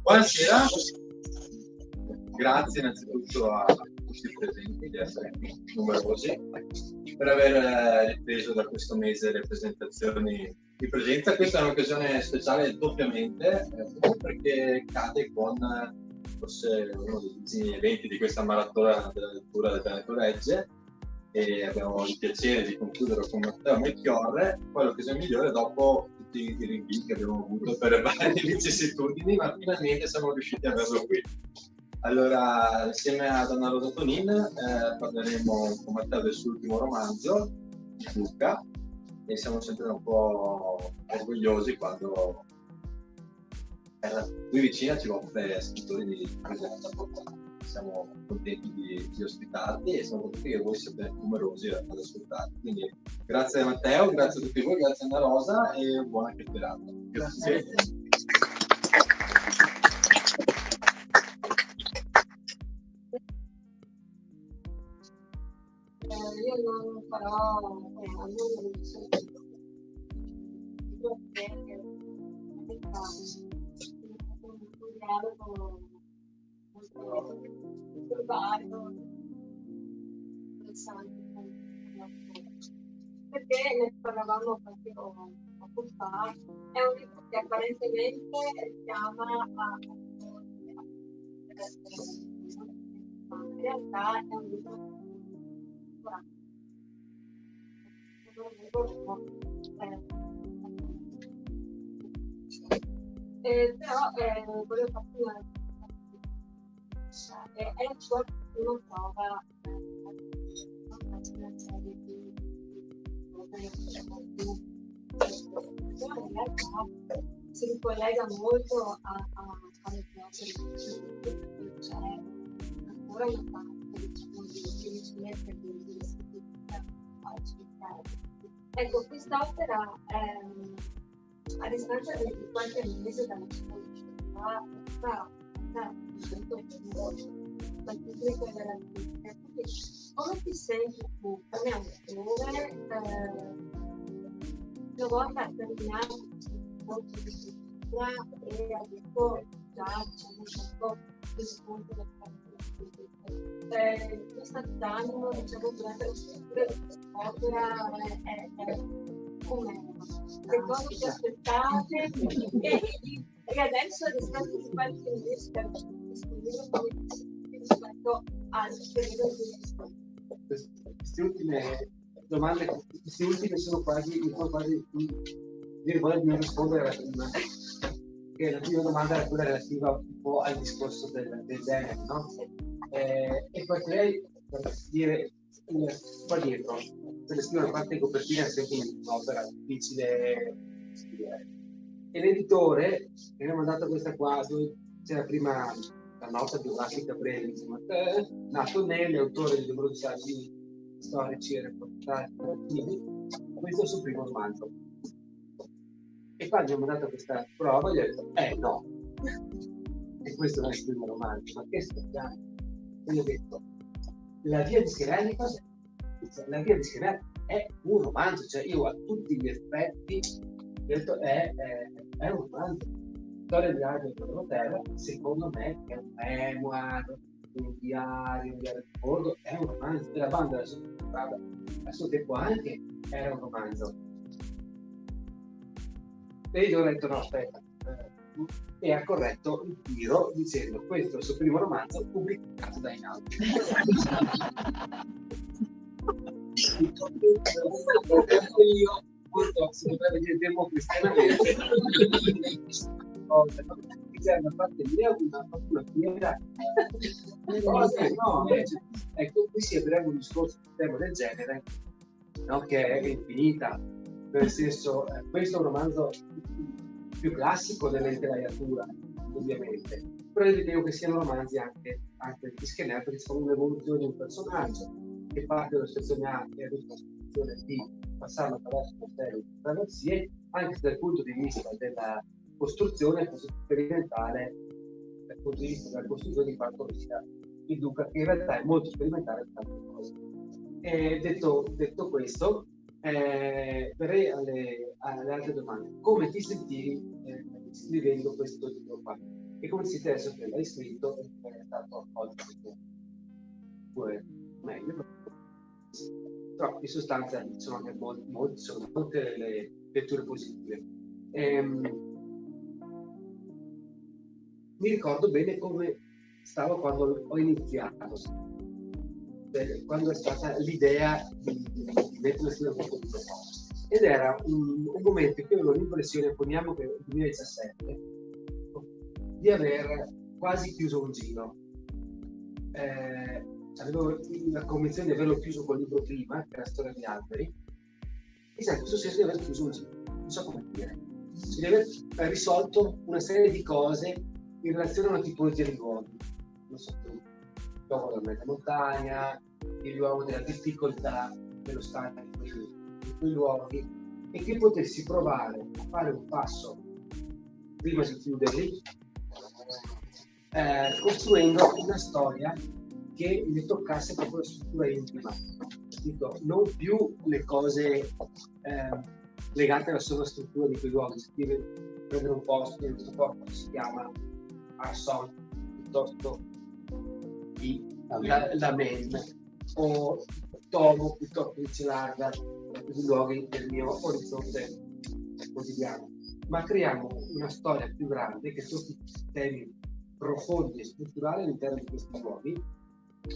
Buonasera, grazie innanzitutto a tutti i presenti di essere qui, numerosi, per aver ripreso da questo mese le presentazioni di presenza. Questa è un'occasione speciale doppiamente, perché cade con forse uno degli ultimi eventi di questa maratona della lettura del Veneto Regge, e abbiamo il piacere di concludere con Matteo Melchiorre. Poi l'occasione migliore dopo tutti i rinvii che abbiamo avuto per varie vicissitudini, ma finalmente siamo riusciti ad averlo qui. Allora, insieme a Donna Rosa Tonin parleremo con Matteo del suo ultimo romanzo, Luca, e siamo sempre un po' orgogliosi quando qui vicina ci offre scrittori di presenza. Siamo contenti di ospitarti e siamo contenti che voi siete numerosi ad ascoltarti. Quindi grazie a Matteo, grazie a tutti voi, grazie a Anna Rosa e buona chiacchierata. Grazie. Io non farò molto vario, interessante, perché ne parlavamo proprio poco fa. È un libro che apparentemente richiama a in realtà è un libro però volevo farti una è la sua prima prova una serie di in realtà si ricollega molto alle cose che c'è ancora una parte di ricerca di ecco, quest'opera a distanza di qualche mese dalla sua uscita sta dal pubblico della critica. Come ti senti tu come autore una volta terminato questo corso di scrittura e adesso già diciamo un po' di spunto da parte lo stato d'animo, diciamo, durante la scrittura di quest'opera è come le cose che aspettate e adesso rispetto a qualche mese per scrivere come rispetto al periodo di risposta. Queste ultime domande, queste ultime sono quasi di non rispondere alla prima, che la prima domanda era quella relativa un po' al discorso del genere, no? E poi lei, per dire qua dietro, per scrivere una parte di copertina è sempre un'opera difficile scrivere. E l'editore mi ha mandato questa qua, dove c'era prima la nota biografica breve, insomma, nato Nelli, autore di numerosi saggi storici e reportaggi narrativi, questo è il suo primo romanzo. E quando mi ha mandato questa prova, gli ho detto, no, e questo non è il primo romanzo, ma che scherziamo? E gli ho detto, la via di Schiavelli cos'è? La via di Schiavelli è un romanzo, cioè io a tutti gli effetti ho detto è un romanzo. Storia di Radio per Terra, secondo me è un memoir, un diario di bordo, è un romanzo. E la banda della strada a suo tempo anche era un romanzo. E io ho detto no, aspetta, e ha corretto il tiro dicendo questo è il suo primo romanzo pubblicato da Einaudi. Io se dovrebbe dire tempo cristianamente c'è una parte mia una fiera ecco qui si aprirebbe un discorso sul tema del genere, no? Che è infinita, nel senso questo è un romanzo più classico della letteratura ovviamente, però io ritengo che siano romanzi anche di Schneer, perché sono un'evoluzione di un personaggio che parte dallo stazione A e ha avuto la situazione di passarlo attraverso una serie di traversie, anche dal punto di vista della costruzione così sperimentale, dal punto di vista della costruzione di quanto sia il Duca, che in realtà è molto sperimentale per tante cose. E detto questo, verrei alle altre domande. Come ti sentivi scrivendo questo libro qua? E come ti sei adesso che l'hai scritto e come è stato accolto pure meglio? Però in sostanza sono anche molte le letture positive. Mi ricordo bene come stavo quando ho iniziato, quando è stata l'idea di mettere su un po' di proposta. Ed era un momento in cui avevo l'impressione, poniamo che nel 2017, di aver quasi chiuso un giro. Avevo la convinzione di averlo chiuso col libro prima, che era Storia di alberi, e sai, questo senso di aver chiuso un giro, non so come dire, di aver risolto una serie di cose in relazione a una tipologia di luoghi, non so più, l'uomo della mezza montagna, l'uomo della difficoltà dello stare in quei luoghi, e che potessi provare a fare un passo prima di chiuderli, costruendo una storia che mi toccasse proprio la struttura intima, non più le cose legate alla sola struttura di quei luoghi. Si deve prendere un posto, in questo posto si chiama Arson piuttosto di la Men o Tomo piuttosto di Celarda, i luoghi del mio orizzonte quotidiano, ma creiamo una storia più grande che tocchi temi profondi e strutturali all'interno di questi luoghi,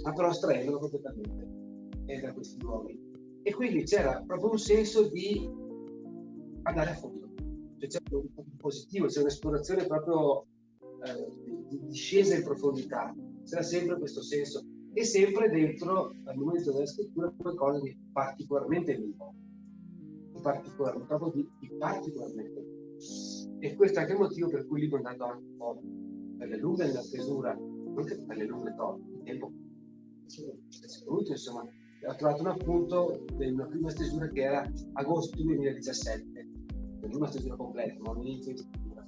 ma però astraendolo completamente da questi luoghi. E quindi c'era proprio un senso di andare a fondo, cioè c'è un positivo, c'è un'esplorazione proprio di discesa in profondità, c'era sempre questo senso, e sempre dentro al momento della scrittura qualcosa di particolarmente vivo, proprio di particolarmente vivo. E questo è anche il motivo per cui il libro è andato anche un po' per le lunghe nella stesura, non che per le lunghe troppo, il tempo è voluto, insomma. Ho trovato un appunto di una prima stesura che era agosto 2017, quindi una stesura completa, ma un inizio di stesura,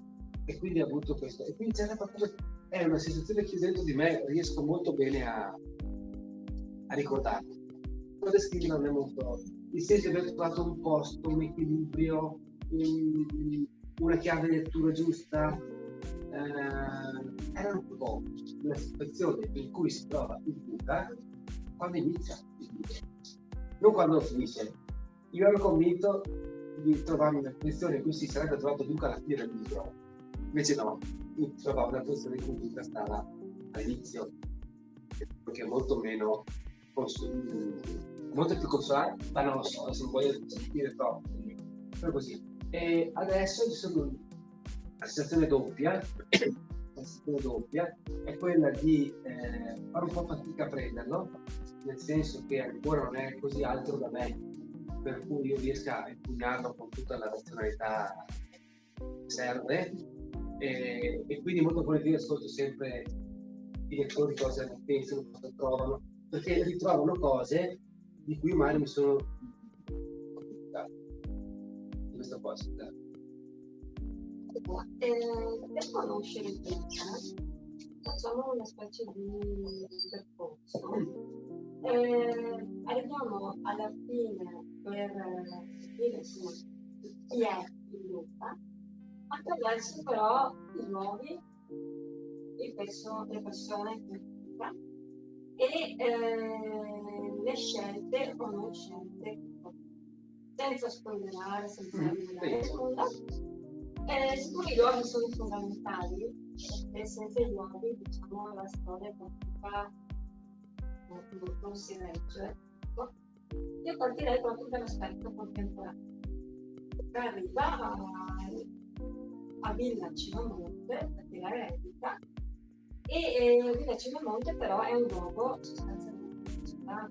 e quindi ho avuto questo, e quindi c'era proprio, è una sensazione che dentro di me riesco molto bene a ricordarmi. Cosa scrivere non è molto, il senso di aver trovato un posto, un equilibrio, una chiave di lettura giusta, era un po' una situazione in cui si trova il Luca quando inizia il libro, non quando finisce. Io ero convinto di trovarmi una posizione in cui si sarebbe trovato Luca alla fine del libro, invece no, io trovavo una posizione in cui Luca stava all'inizio, perché è molto meno molto più consolare, ma non lo so, adesso non voglio dire troppo, però così. E adesso ci sono la situazione doppia, è quella di fare un po' fatica a prenderlo, nel senso che ancora non è così altro da me, per cui io riesca a impugnarlo con tutta la razionalità che serve, e quindi molto volentieri ascolto sempre i lettori cosa ne pensano, cosa trovano, perché ritrovano cose di cui mai mi sono di questa cosa. Per conoscere il tema, facciamo una specie di percorso. Arriviamo alla fine per capire insomma chi è il Luca, attraverso però i luoghi, le persone che Luca e le scelte o non scelte, senza spoilerare, senza rivelare nulla. Siccome i luoghi sono fondamentali, e senza i luoghi, diciamo, la storia pratica non si regge, ecco. Io partirei proprio dall'aspetto contemporaneo. Arriva a Villa Cinamonte, perché la replica, e Villa Cinamonte però è un luogo sostanzialmente città.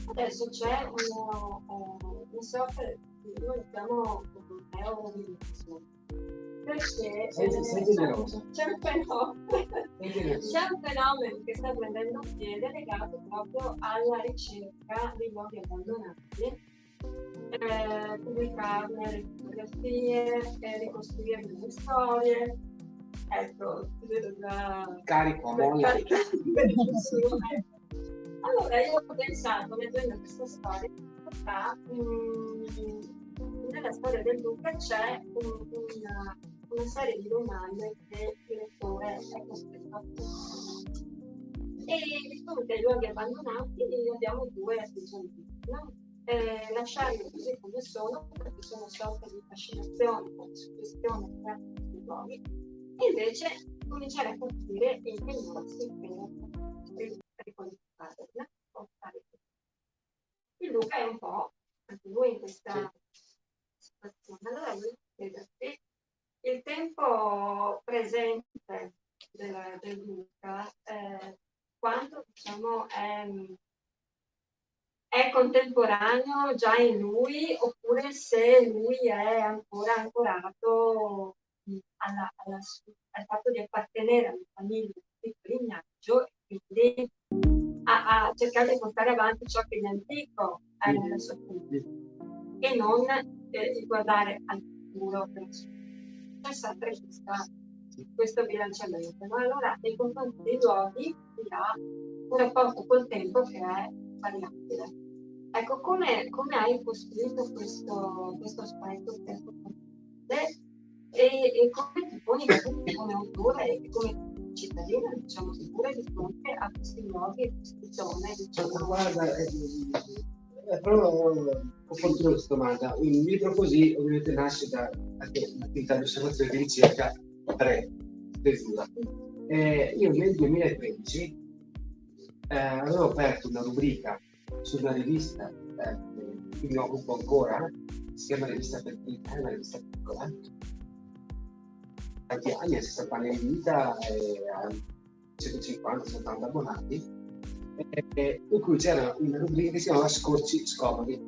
Adesso c'è una sorta di, noi chiamiamo neorealismo, perché c'è un fenomeno che sta prendendo piede legato proprio alla ricerca dei luoghi abbandonati, pubblicarne le fotografie, ricostruire le storie. Ecco, vedo già carico. Benissimo. Allora io ho pensato, leggendo questa storia, nella storia del Luca c'è una serie di domande che il lettore è costretto a porsi. E di fronte ai luoghi abbandonati abbiamo due atteggiamenti, no? Lasciarli così come sono, perché sono una sorta di fascinazione o di suggestione per questi luoghi, e invece cominciare a capire e impegnarsi per riqualificarli. Il Luca è un po' anche lui in questa situazione. Allora voglio chiederti il tempo presente del Luca, quanto diciamo è contemporaneo già in lui, oppure se lui è ancora ancorato al fatto di appartenere alla famiglia di Prignaggio e quindi a cercare di portare avanti ciò che di antico è nella sua famiglia e non guardare al futuro. C'è sempre questo bilanciamento, no? Allora nei confronti dei luoghi si ha un rapporto col tempo che è variabile. Ecco, come hai costruito questo aspetto tempo e come ti poni come autore e come cittadina, diciamo, sicura di fronte a questi luoghi e queste zone, diciamo. Guarda, è proprio opportuna questa domanda. Un libro così ovviamente nasce da un'attività di osservazione di ricerca pre-stesura. Io nel 2013 avevo aperto una rubrica su una rivista che mi occupo ancora, si chiama Rivista Perpigna, è una rivista piccola, tanti anni, ha 60 anni di vita, ha 150-70 abbonati, in cui c'era una rubrica che si chiamava Scorci Scomodi,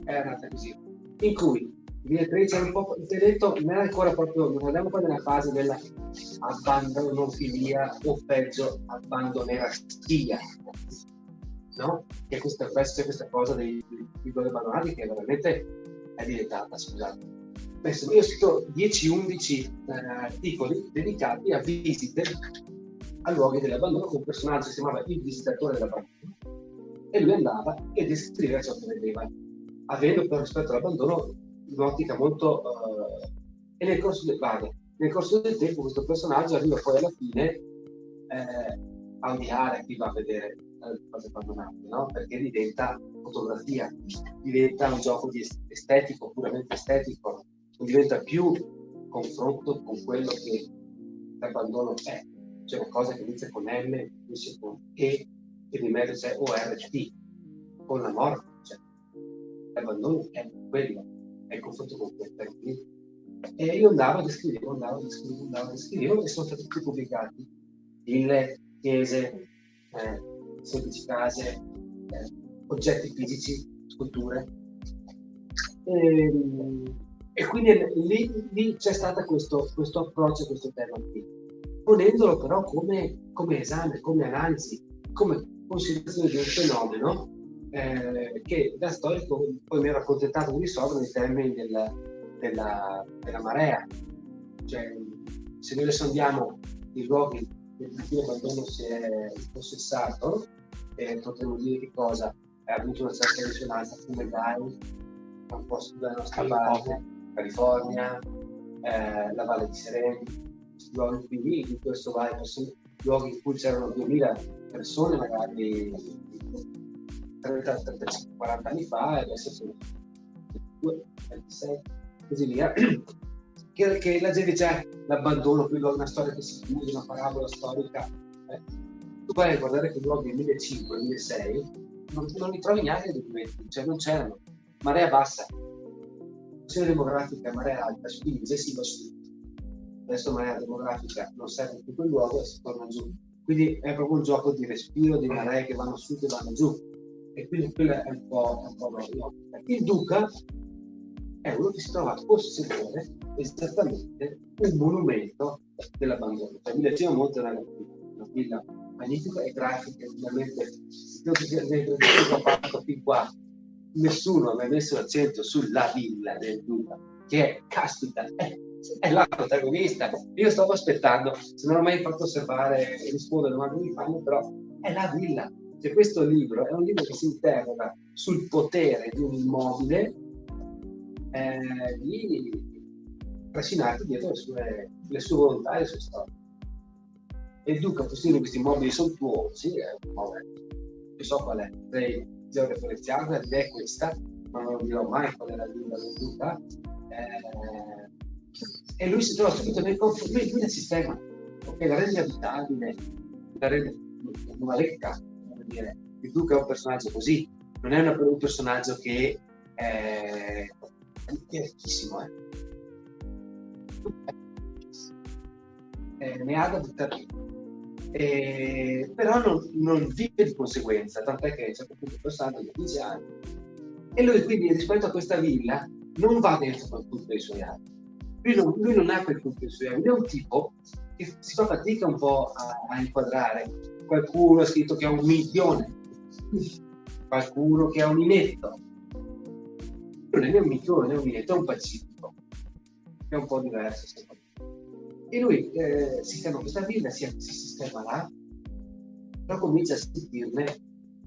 era nata così, in cui il 2013 era un po' detto, non era ancora proprio, non eravamo poi nella fase della abbandonofilia o peggio abbandonerastia, no? Che c'è questa cosa dei luoghi abbandonati che veramente è diventata, scusate. Io ho scritto 10-11 articoli dedicati a visite a luoghi dell'abbandono con un personaggio che si chiamava il visitatore dell'abbandono, e lui andava e descriveva ciò che vedeva, avendo però rispetto all'abbandono un'ottica molto e nel corso del nel corso del tempo questo personaggio arriva poi alla fine a odiare chi va a vedere le cose abbandonate, no? Perché diventa fotografia, diventa un gioco di estetico, puramente estetico, non diventa più confronto con quello che l'abbandono è, cioè una cosa che inizia con M, finisce con E, e di mezzo c'è ORT, con la morte, cioè l'abbandono è quello, è il confronto con questo. E io andavo, descrivevo e sono stati tutti pubblicati. Ville, chiese, semplici case, oggetti fisici, sculture. E quindi lì c'è stato questo approccio a questo tema qui, ponendolo però come esame, come analisi, come considerazione di un fenomeno che da storico poi mi ero accontentato di risolvere nei termini della marea. Cioè, se noi adesso andiamo in luoghi in cui l'abbandono si è impossessato, potremmo dire che cosa? Ha avuto una certa risonanza come Dai, un po' sulla nostra parte, California, la Valle di Sereni, luoghi qui, in questo luoghi in cui c'erano 2000 persone magari 30, 35, 40 anni fa, e adesso sono 26, così via. Che la gente dice l'abbandono, qui una storia che si chiude, una parabola storica. Tu vai a guardare quei luoghi nel 1500, 1600, non li trovi neanche nei documenti, cioè non c'erano. Marea bassa, situazione demografica, marea alta, spinge, si va su. Adesso marea demografica non serve più quel luogo e si torna giù. Quindi è proprio un gioco di respiro, di maree che vanno su e vanno giù. E quindi quello è un po' bello. Il Duca è uno che si trova a possedere esattamente un monumento dell'abbandono. La villa Ciamonte è una villa magnifica e grafica, finalmente ho fatto fin qua. Nessuno aveva messo l'accento sulla villa del Duca, che è, caspita, è la protagonista. Io stavo aspettando, se non ho mai fatto osservare e rispondere alle domande che mi fanno, però è la villa. Cioè, questo libro è un libro che si interroga sul potere di un immobile di trascinarti dietro le sue volontà e le sue storie. E il Duca possiede questi immobili sontuosi, non so qual è, potrei georeferenziarla, l'idea è questa, ma non dirò mai qual è la villa del Duca. E lui si trova subito nel confronto, lui nel sistema, ok, la rende abitabile, la rende una lecca, come dire. Il Duca è un personaggio così, non è un personaggio che è ricchissimo, ne ha da buttare, però non vive di conseguenza, tant'è che a un certo punto il personaggio di 15 anni e lui quindi rispetto a questa villa non va dentro con tutti i suoi anni. Lui non ha quel punto dei suoi anni, lui è un tipo che si fa fatica un po' a inquadrare. Qualcuno ha scritto che ha 1 milione, qualcuno che ha un inetto. Non è né un milione né un inetto, è un pacifico, è un po' diverso secondo me. E lui si chiama questa villa, si sistema là, però comincia a sentirne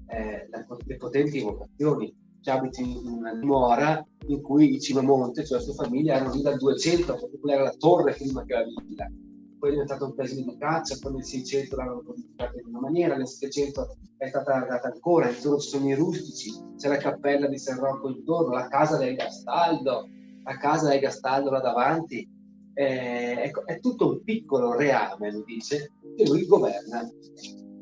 le potenti evocazioni. Cioè, abiti in una dimora in cui i Cimamonte, cioè la sua famiglia, erano lì dal 200, perché quella era la torre prima che la villa. Poi è diventato un paesino di caccia, poi nel 600 l'hanno modificata in una maniera, nel 700 è stata allargata ancora, intorno ci sono i rustici, c'è la cappella di San Rocco intorno, la casa del Gastaldo là davanti, è tutto un piccolo reame, lui dice, che lui governa.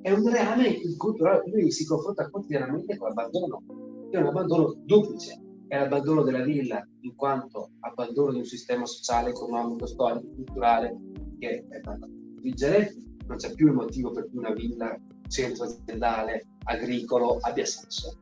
È un reame in cui però lui si confronta quotidianamente con l'abbandono. È un abbandono duplice, è l'abbandono della villa in quanto abbandono di un sistema sociale, economico, storico, culturale che è andato a vigere, non c'è più il motivo per cui una villa centro aziendale, agricolo abbia senso,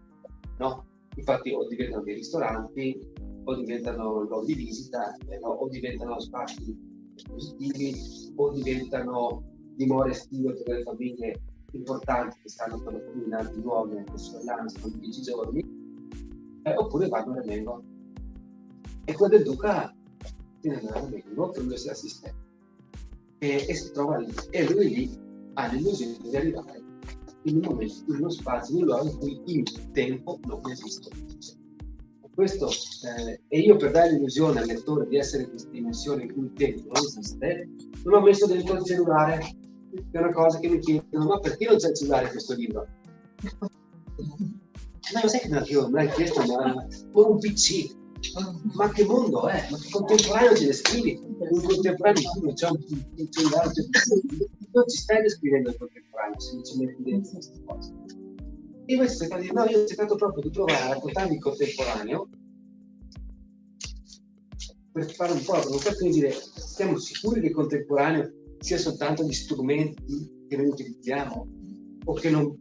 no? Infatti o diventano dei ristoranti, o diventano luoghi di visita, o diventano spazi positivi, o diventano dimore estive per le famiglie importanti che stanno per lo più in altri luoghi nel corso dell'anno, sono 10 giorni, oppure vanno a Remengo. E quello del Duca tiene a Remengo per lui si assiste e si trova lì, e lui lì ha l'illusione di arrivare in un momento, in uno spazio, in un luogo in cui il tempo non esiste. Questo, e io per dare l'illusione al lettore di essere in questa dimensione in cui il tempo non esiste, non ho messo dentro il cellulare, che è una cosa che mi chiedono, ma perché non c'è il cellulare in questo libro? Ma lo sai che me l'hai chiesto, ma con un PC? Ma che mondo è? Ma che contemporaneo ci descrivi? Un contemporaneo in cui non c'è un cellulare, non ci stai descrivendo il contemporaneo se non ci metti dentro queste cose. E voi cercate di dire, no, io ho cercato proprio di provare a raccontarmi il contemporaneo per fare un po' la provocazione di dire, siamo sicuri che il contemporaneo sia soltanto gli strumenti che noi utilizziamo o che non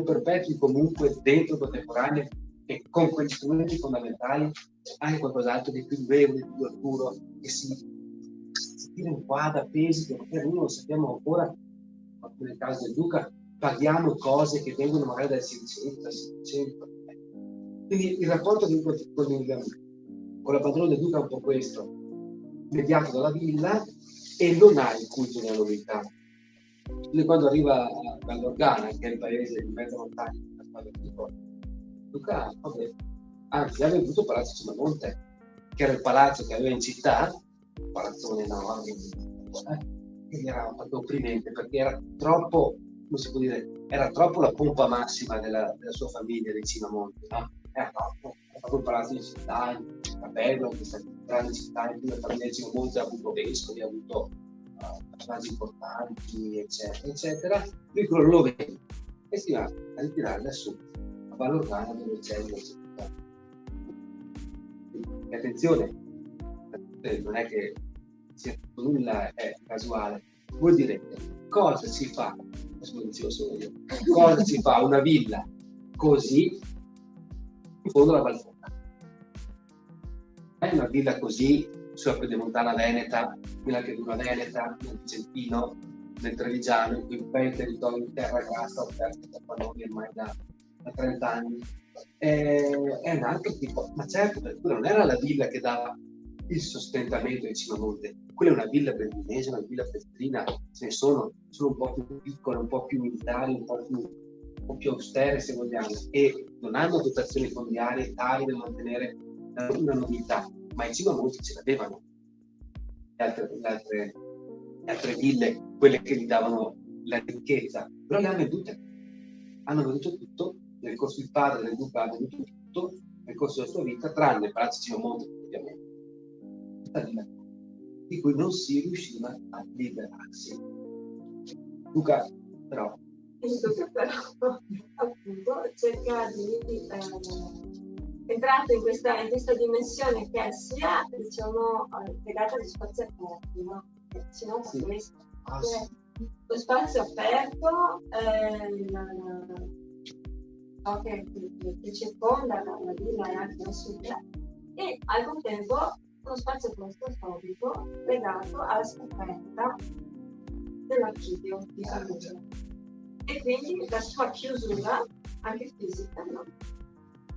perpetui comunque dentro il contemporaneo e con quegli strumenti fondamentali anche qualcos'altro di più durevole, di più duraturo, che si tira in quadra, pesi, che magari noi non sappiamo ancora, ma nel caso del Duca, paghiamo cose che vengono magari dal 600, dal 700. Quindi il rapporto con la padrona del Duca è un po' questo, mediato dalla villa e non ha il culto della novità. Quindi quando arriva dall'Organa, che è il paese in mezzo montagna, Duca, vabbè, anzi aveva avuto Palazzo Cimamonte, che era il palazzo che aveva in città, un palazzone enorme, ed era proprio opprimente perché era troppo, come si può dire, era troppo la pompa massima della sua famiglia dei Cimamonte, no? Era proprio un palazzo di città, era bello, questa grande città in cui la famiglia di Cimamonte ha avuto vescovi, ha avuto personaggi importanti, eccetera, eccetera. Lui quello lo vede e si va a ritirare da su a Valorgana dove c'è una città. E attenzione, non è che sia nulla è casuale. Voi direte, cosa si fa? Lo dicevo solo io. Cosa si fa una villa così in fondo alla Valfonna? È una villa così sulla pedemontana veneta, quella che è una veneta, nel Vicentino, nel Trevigiano, in cui un bel territorio di terra grassa offerto da Panoni ormai da 30 anni. È un altro tipo, ma certo, perché non era la villa che dava il sostentamento di Cimamonte, quella è una villa berlinese, una villa petrina, ce ne sono un po' più piccole, un po' più militari, un po' più austere se vogliamo, e non hanno dotazioni fondiarie tali da mantenere una novità, ma i Cimamonte ce l'avevano. Le altre ville, quelle che gli davano la ricchezza, però le hanno venduto tutto nel corso. Il padre del Duca ha venduto tutto nel corso della sua vita, tranne il Palazzo Cimamonte, ovviamente, di cui non si riusciva a liberarsi. Duca però appunto cerca di entrato in questa dimensione che è sia, diciamo, legata agli spazi aperti, no? Se no, sì. Lo spazio aperto che circonda la villa e anche la sua, e al contempo uno spazio claustrofonico legato alla scoperta dell'archivio di Saluzzo. E quindi la sua chiusura, anche fisica, no?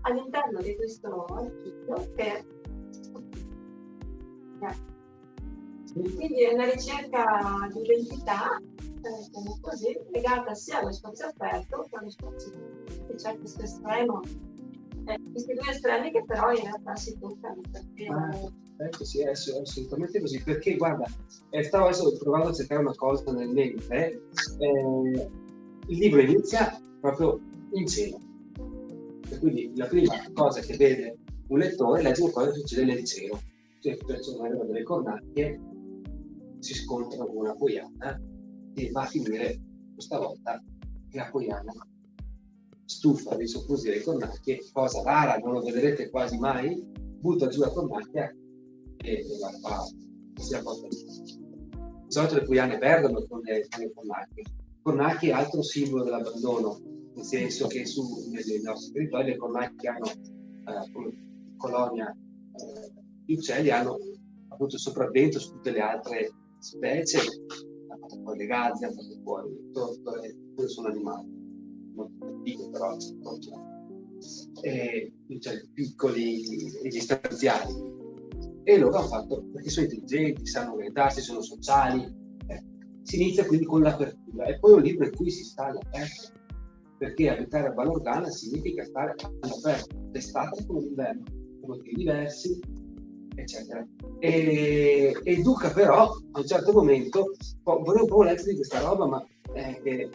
All'interno di questo archivio che quindi è una ricerca di identità così, legata sia allo spazio aperto che allo spazio chiuso. C'è questo estremo, questi due estremi che però in realtà si toccano, perché ecco, sì, è assolutamente così, perché guarda, stavo adesso provando a cercare una cosa nel mente, il libro inizia proprio in cielo, e quindi la prima cosa che vede un lettore è leggere cosa succede nel cielo, cioè il personaggio delle cornacchie si scontrano con una poiana e va a finire questa volta che la poiana stufa di soffusire le cornacchie, cosa rara, non lo vedrete quasi mai, butta giù la cornacchia e la fa, si apposta. Di solito le poiane perdono con le cornacchie. Cornacchie è altro simbolo dell'abbandono, nel senso che nei nostri territori le cornacchie hanno come colonia gli uccelli, hanno appunto sopravvento su tutte le altre specie, hanno fatto fuori le gazze, hanno fatto fuori le tortore, sono animali molto piccoli, però gli uccelli piccoli e gli stanziali, e loro hanno fatto, perché sono intelligenti, sanno orientarsi, sono sociali. Si inizia quindi con l'apertura, e poi è un libro in cui si sta all'aperto, perché abitare a Valorgana significa stare all'aperto, d'estate come d'inverno, motivi diversi, eccetera. E il Duca però a un certo momento volevo un po' leggere di questa roba, ma che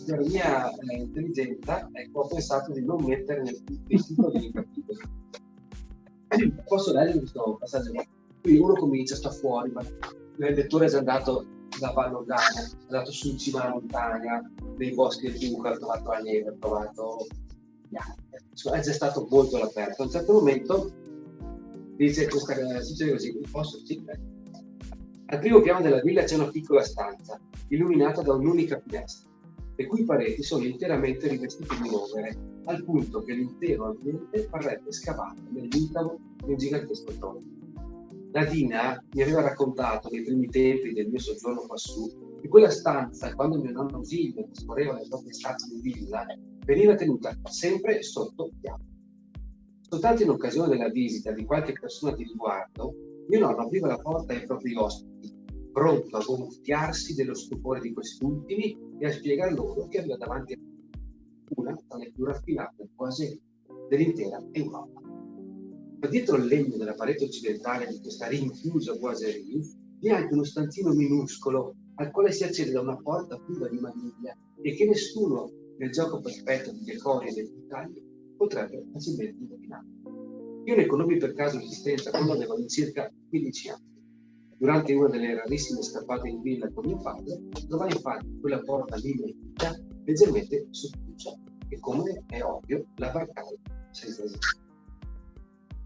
per mia intelligenza ho pensato di non mettere nei titoli dei capitoli. Posso leggere questo passaggio? Qui uno comincia, sta fuori, ma il lettore è già andato da Vallogana, è andato su in cima alla montagna, nei boschi del Duca, ha trovato la neve, ha trovato è già stato molto all'aperto. A un certo momento dice così, posso dire. Al primo piano della villa c'è una piccola stanza, illuminata da un'unica finestra, le cui pareti sono interamente rivestite di rovere, al punto che l'intero ambiente parrebbe scavato nell'intimo di un gigantesco trono. Nadina mi aveva raccontato nei primi tempi del mio soggiorno quassù che quella stanza, quando mio nonno Silvio trascorreva le proprie stanze di villa, veniva tenuta sempre sotto chiave. Soltanto in occasione della visita di qualche persona di riguardo, mio nonno apriva la porta ai propri ospiti, pronto a gonfiarsi dello stupore di quest'ultimi e a spiegar loro che aveva davanti a una tra le più raffinate boiserie dell'intera Europa. Ma dietro il legno della parete occidentale di questa rinchiusa boiserie vi è anche uno stanzino minuscolo al quale si accede da una porta priva di maniglia e che nessuno nel gioco perfetto di decori e dei dettagli potrebbe facilmente indovinare. Io ne conobbi per caso l'esistenza quando avevo circa 15 anni. Durante una delle rarissime scappate in villa con mio padre, trovai infatti quella porta lineata leggermente socchiusa e, come è ovvio, la varcai senza esitare.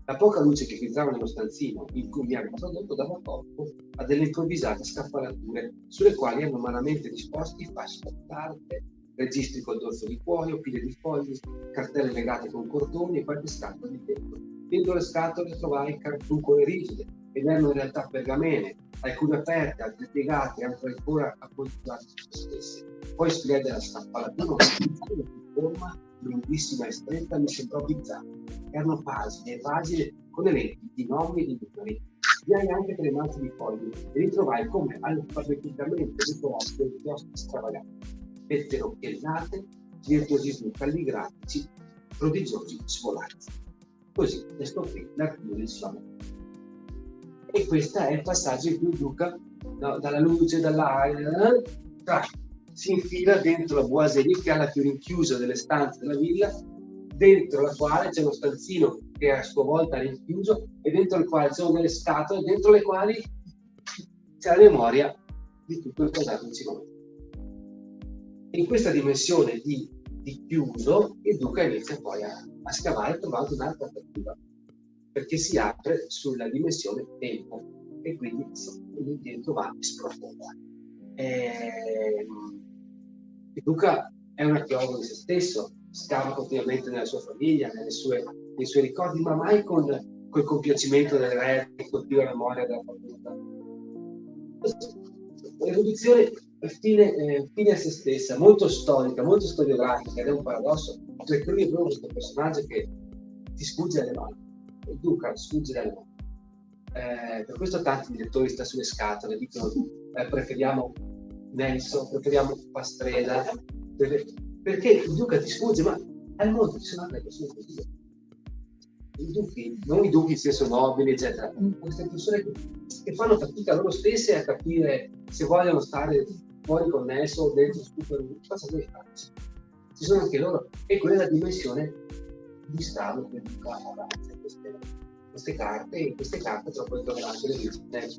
La poca luce che filtrava nello stanzino in cui mi hanno introdotto dava corpo a delle improvvisate scaffalature sulle quali erano malamente disposti fasci di carte, registri col dorso di cuoio, pile di fogli, cartelle legate con cordoni e qualche scatola di vetro. Dentro le scatole trovai cartuncole rigide ed erano in realtà pergamene, alcune aperte, altre piegate, altre ancora appoggiate su se stesse. Poi spiegai della scaffalatura di forma lunghissima e stretta mi sembrò bizzarra. Erano pagine e pagine con elenchi di nomi e di numeri. Vi hai anche 3 mazzi di fogli e li trovai come alfabeticamente decorati dei chioschi stravaganti, lettere occhiellate, virtuosismi calligrafici, prodigiosi svolazzi. Così ne scoprì l'archivio del suo. E questo è il passaggio in cui il Duca, dalla luce, dall'aria, si infila dentro la boiserie che è la più rinchiusa delle stanze della villa, dentro la quale c'è uno stanzino che è a sua volta rinchiuso e dentro il quale ci sono delle scatole dentro le quali c'è la memoria di tutto il passato insieme. In questa dimensione di chiuso il Duca inizia poi a scavare trovando un'altra apertura, perché si apre sulla dimensione tempo e quindi dentro va e sprofonda. Il Duca è un archeologo di se stesso, scava continuamente nella sua famiglia, nei suoi ricordi, ma mai col compiacimento del re che coltiva la memoria della famiglia. L'erudizione fine a se stessa, molto storica, molto storiografica, ed è un paradosso, perché lui è proprio questo personaggio che ti sfugge dalle mani. Il Duca sfugge dalle mani. Per questo tanti direttori sta sulle scatole, dicono preferiamo Nelson, preferiamo Pastreda, perché il Duca ti sfugge, ma al mondo ci sono altre persone così. I duchi, non i duchi in senso nobili, eccetera, queste persone che fanno fatica loro stesse a capire se vogliono stare fuori con Nelson o dentro super, cosa vuoi farci? Ci sono anche loro, e quella è la dimensione di strano che il Duca avanza queste carte, e in queste carte troppo troveranno le visite.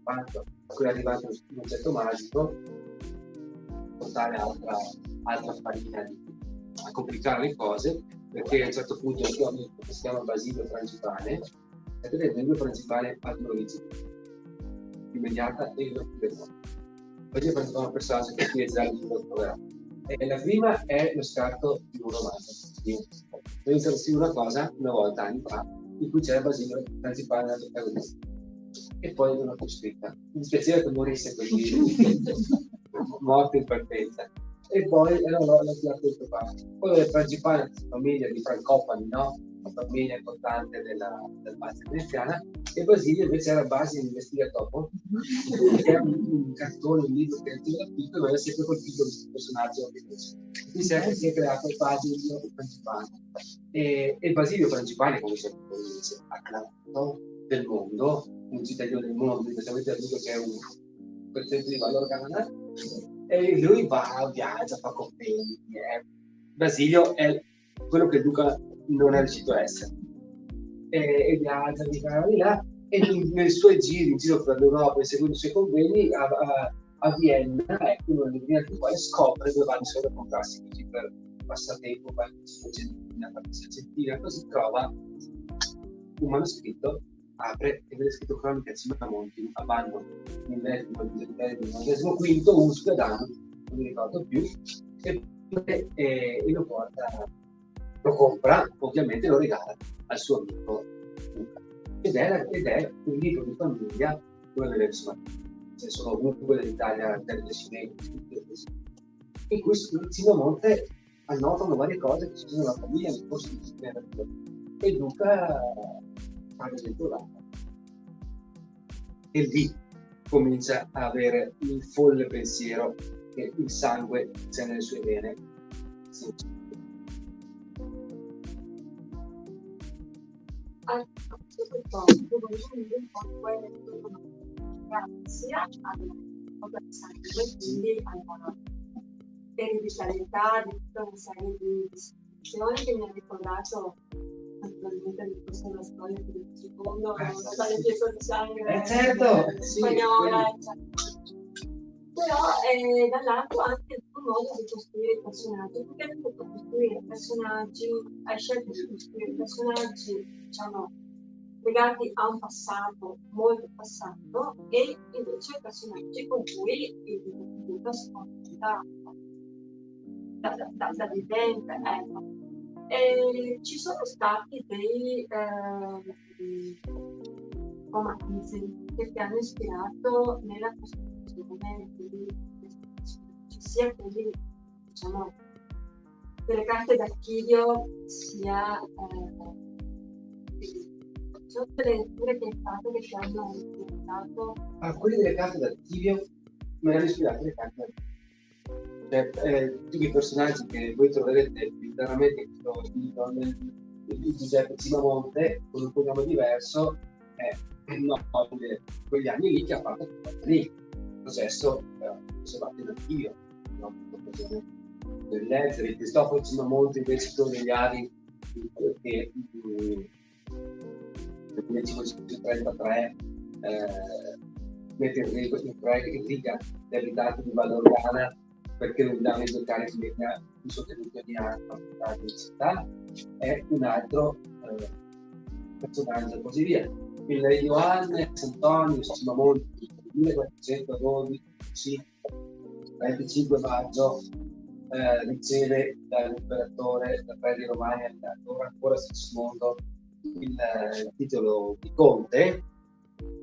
Quando è arrivato un oggetto magico, portare altra farina a complicare le cose, perché a un certo punto il suo amico che si chiama Basilio Frangipane, vedete le 2 Frangipane ad un'origine immediata e una più veloce. Basilio Frangipane è un personaggio che qui è già il libro troverà. La prima è lo scarto di un romanzo. Ho iniziato a scrivere una cosa una volta, anni fa, in cui c'era Basilio Frangipane nella protagonista. E poi non l'ho più scritta. Mi dispiaceva che morisse così, morto in partenza. E poi l'ho tirato questo qua. Poi le Frangipane, famiglia di Francopani, no? famiglia importante del Pazza veneziana, e Basilio invece era base di Investigatopo, che è un cartone, un libro che è piccolo, ma è sempre colpito questo personaggio. Quindi si è creato Basilio Frangipane. E Basilio Frangipane, come si dice, acclamato del mondo, un cittadino del mondo, specialmente amico che è un pezzetto di Valorgana, e lui viaggia, fa convegni. Basilio è quello che il Duca non è riuscito a essere, e viaggia di là, e nei suoi giri in giro per l'Europa e seguendo i suoi convegni a Vienna, ecco, uno dei primi quali scopre dove vanno solo a comprarsi così per passatempo, qualche centina, così trova un manoscritto, apre e vede scritto Cronica Cimamonti, abbandono il XIX, Uspedano, non mi ricordo più, e lo porta, lo compra, ovviamente lo regala al suo amico Luca. Ed è un libro di famiglia dove ce ne sono ovunque nell'Italia, delle Cinesi, in cui Cimamonte annotano varie cose che sono nella famiglia nel corso di e Luca fa l'esempio là. E lì comincia a avere il folle pensiero che il sangue c'è nelle sue vene. Sì. A questo proposito volevo dire un po' quello sia alla sangue, quindi alla ereditarietà di tutta una serie di istituzioni che mi ha ricordato naturalmente nel corso della storia del secondo, la chiesa di sangue spagnola, eccetera. Però dall'altro anche un modo di costruire i personaggi, perché hai dovuto costruire personaggi, hai scelto di costruire personaggi, diciamo, legati a un passato, molto passato, e invece personaggi con cui il Duca si confronta da vivente, ecco. Ci sono stati dei romanzi che ti hanno ispirato nella costruzione di sia quelli, diciamo, delle carte d'archivio, sia sono delle letture che hai fatto che ti hanno ispirato. Quelli delle carte d'archivio mi hanno ispirato le carte d'archivio. Tutti i personaggi che voi troverete interamente in questo libro di Giuseppe Cimamonte con un cognome diverso è nobile quegli anni lì che ha fatto lì il processo osservato in archivio, per leggere. Il Cristoforo Cimamonte invece sono degli anni che nel 1533 mette in riga gli abitanti di Valorgana perché non danno i locali di sottenuto di acqua in città, è un altro personaggio e così via. Il re Ioannes Antonio Cimamonti, 1412, 25 maggio, riceve dall'imperatore, dal re di Romagna, ancora Sigismondo, il titolo di conte.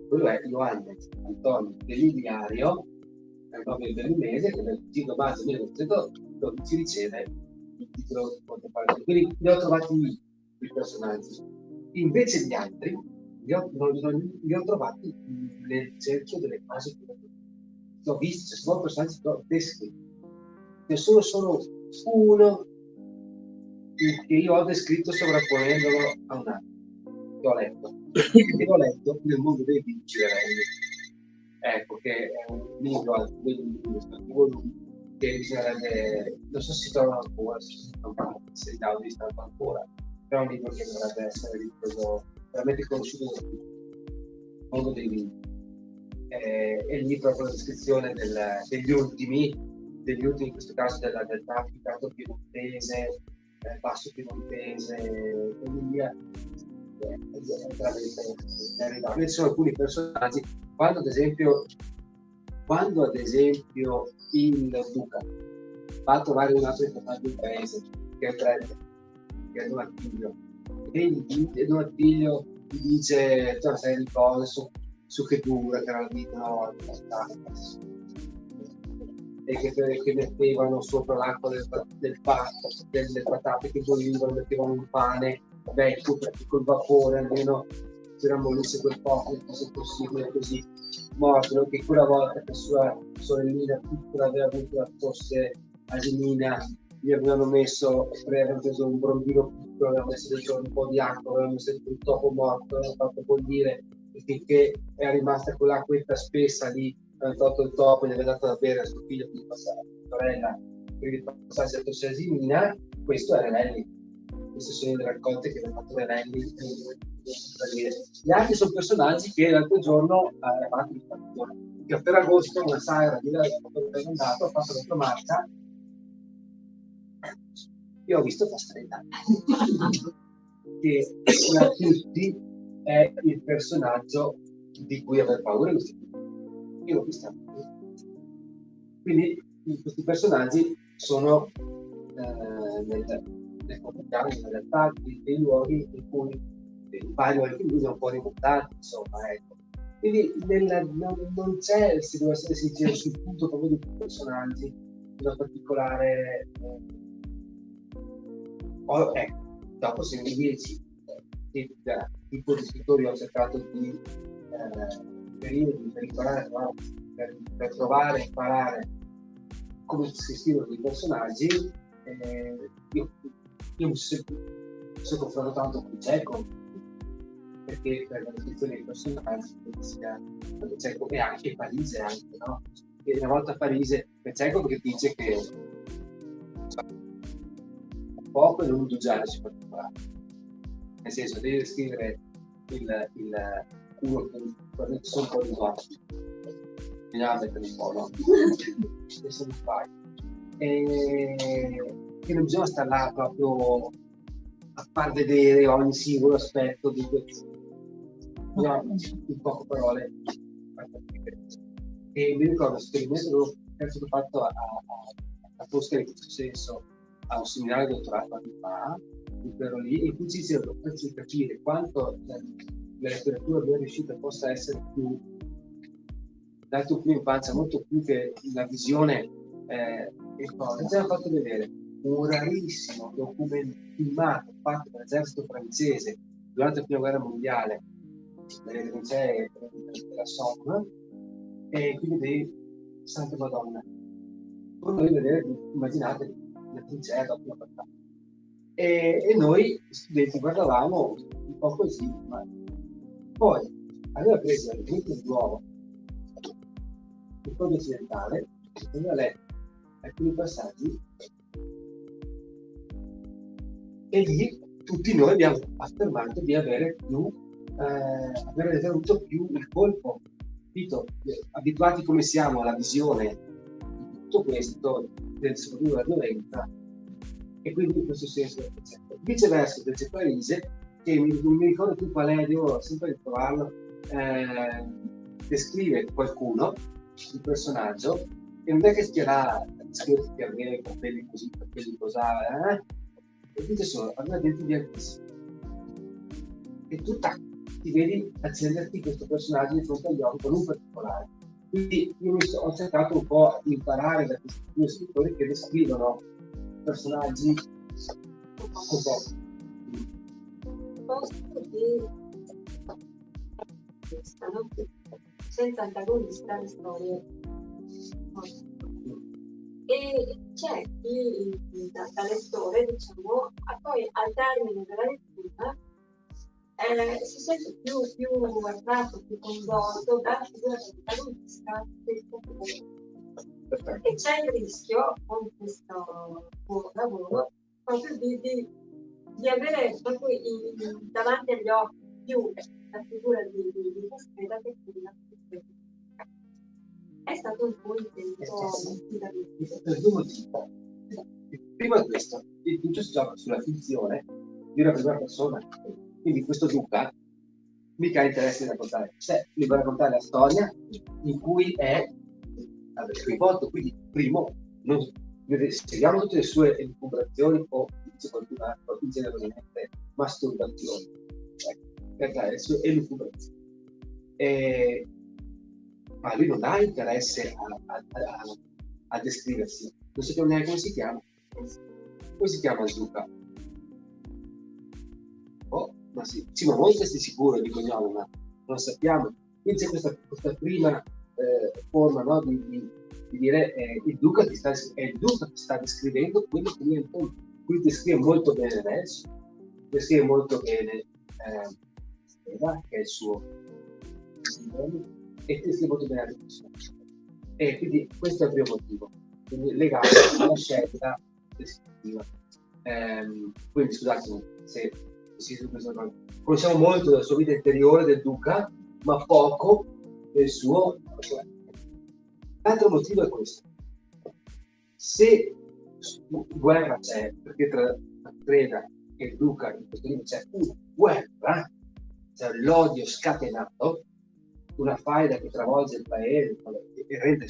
Quello è Ioannes Antonio Delidiario, è un nome berlinese che nel 5 maggio 1912 riceve il titolo di conte. Quindi li ho trovati lì i personaggi. Invece gli altri li ho trovati nel cerchio delle cose che ho visto. Ci sono personaggi che ho descritto. Ne sono solo uno che io ho descritto sovrapponendolo a un altro che ho letto nel mondo dei vincitori. Ecco, che è un libro che bisognerebbe, non so se si trova ancora, se il Gaudi sta ancora, però è un libro che dovrebbe essere ripreso, veramente conosciuto da tutti, il mondo dei vini. E lì proprio la descrizione degli ultimi, in questo caso del trafficato piemontese, basso piemontese, e via. È veramente arrivato. Ci sono alcuni personaggi, quando ad esempio il Duca va a trovare un altro importante del paese che è il prete, che è Donatiglio, e Donatiglio gli dice tutta una serie di cose su che dura, che era la vita una volta, e che mettevano sopra l'acqua delle patate che bollivano, mettevano un pane vecchio, perché col vapore almeno si rammolisse quel poco, se possibile, così morbido, che quella volta che sua sorellina piccola aveva avuto la tosse asinina, gli avevano messo, avevano preso un brombino piccolo, avevano messo dentro un po' di acqua, avevano messo dentro il topo morto, avevano fatto bollire, e finché è rimasta quell'acquetta spessa lì, hanno tolto il topo e gli aveva dato da bere a suo figlio, quindi passare la sorella, quindi passarsi la tosse asinina. Questo è Renelli. Queste sono le raccolte che abbiamo fatto Renelli. Gli altri sono personaggi che l'altro giorno che a Ferragosto, una sagra di andato, ho fatto la marcia e ho visto Castrella che a tutti è il personaggio di cui aver paura. Io l'ho vista. Quindi questi personaggi sono nel quotidiano, in realtà, dei luoghi in cui vari luoghi sono un po' rimontati, insomma, ecco. Quindi non c'è, se devo essere sincero, sul punto proprio di personaggi, una particolare dopo se mi dici che tipo di scrittori ho cercato di imparare, per provare a imparare come si scrivono i personaggi. Io mi sono confrontato tanto con Chekhov, perché per la descrizione dei personaggi Chekhov, e anche Parisi, no? E una volta a Parisi per Chekhov che dice che poco e non indugiare si può fare, nel senso devi descrivere il culo che sono un po' di guardi, bisogna mettere un po', no? E se non fai che non bisogna stare là proprio a far vedere ogni singolo aspetto di questo, bisogna in poche parole. E mi ricordo l'esperimento che ho fatto a Foscari, in questo senso, a un seminario di dottorato anni fa, lì, in cui ci diceva per capire quanto la letteratura ben riuscita possa essere più dal tuo primo infanzia, molto più che la visione. E poi ci hanno fatto vedere un rarissimo documento filmato fatto dall'esercito francese durante la prima guerra mondiale nelle trincee della Somme, e quindi di Santa Madonna. Voi dovete vedere, immaginate la trincea dopo la battaglia. E noi studenti guardavamo un po' così, ma poi aveva preso il rito di nuovo il codice occidentale, aveva letto alcuni passaggi e lì tutti noi abbiamo affermato di avere avuto più il colpo, capito? Abituati come siamo alla visione di tutto questo, soprattutto della violenza, e quindi in questo senso viceversa invece Parisi, che non mi ricordo più qual è, devo sempre ritrovarlo, descrive qualcuno, un personaggio, e non è che stia scrive che aveva i capelli così, capelli cos'ha, e dice solo, aveva denti bianchissimi. E tu ti vedi accenderti questo personaggio di fronte agli occhi con un particolare. Quindi io ho cercato un po' di imparare da questi due scrittori che descrivono personaggi un po'. Senza antagonista le storie. E c'è chi da lettore, diciamo, poi al termine della lettura si sente più attratto, più coinvolto dalla figura dell'antagonista e c'è il rischio con questo lavoro proprio di avere proprio davanti agli occhi più la figura di Castrella che quella. È stato un po' intenso per due motivi. Prima di questo, il tutto si gioca sulla finzione di una prima persona, quindi questo Luca mica ha interesse di raccontare sé, lui va a raccontare la storia in cui è coinvolto, quindi primo seguiamo tutte le sue elucubrazioni o dice qualcun altro generosamente masturbazioni, perché le sue elucubrazioni, ma lui non ha interesse a descriversi, non sappiamo neanche come si chiama Luca. Oh, ma sì, ma voi siete sicuri di cognome, ma non sappiamo. Quindi c'è questa prima forma, no, di dire il duca è il duca che sta descrivendo quello che viene intorno. Quindi descrive molto bene adesso, descrive molto bene Stella, che è il suo e descrive molto bene la riflessione. E quindi questo è il primo motivo, quindi legato alla scelta descrittiva. Quindi scusatemi se conosciamo molto della sua vita interiore del duca, ma poco del suo. L'altro motivo è questo: se guerra c'è, perché tra Freda e il duca in questo libro c'è una guerra, c'è l'odio scatenato, una faida che travolge il paese e rende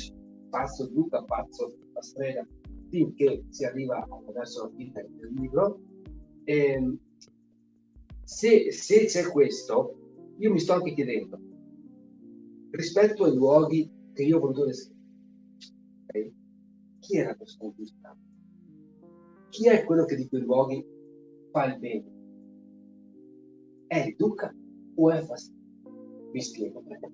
pazzo il duca, pazzo la Strega, finché si arriva verso la fine del libro. Se c'è questo, io mi sto anche chiedendo, rispetto ai luoghi che io ho voluto descrivere, okay? Chi era questo conquistato? Chi è quello che di quei luoghi fa il bene? È il duca o è Fastidio? Vi spiego perché.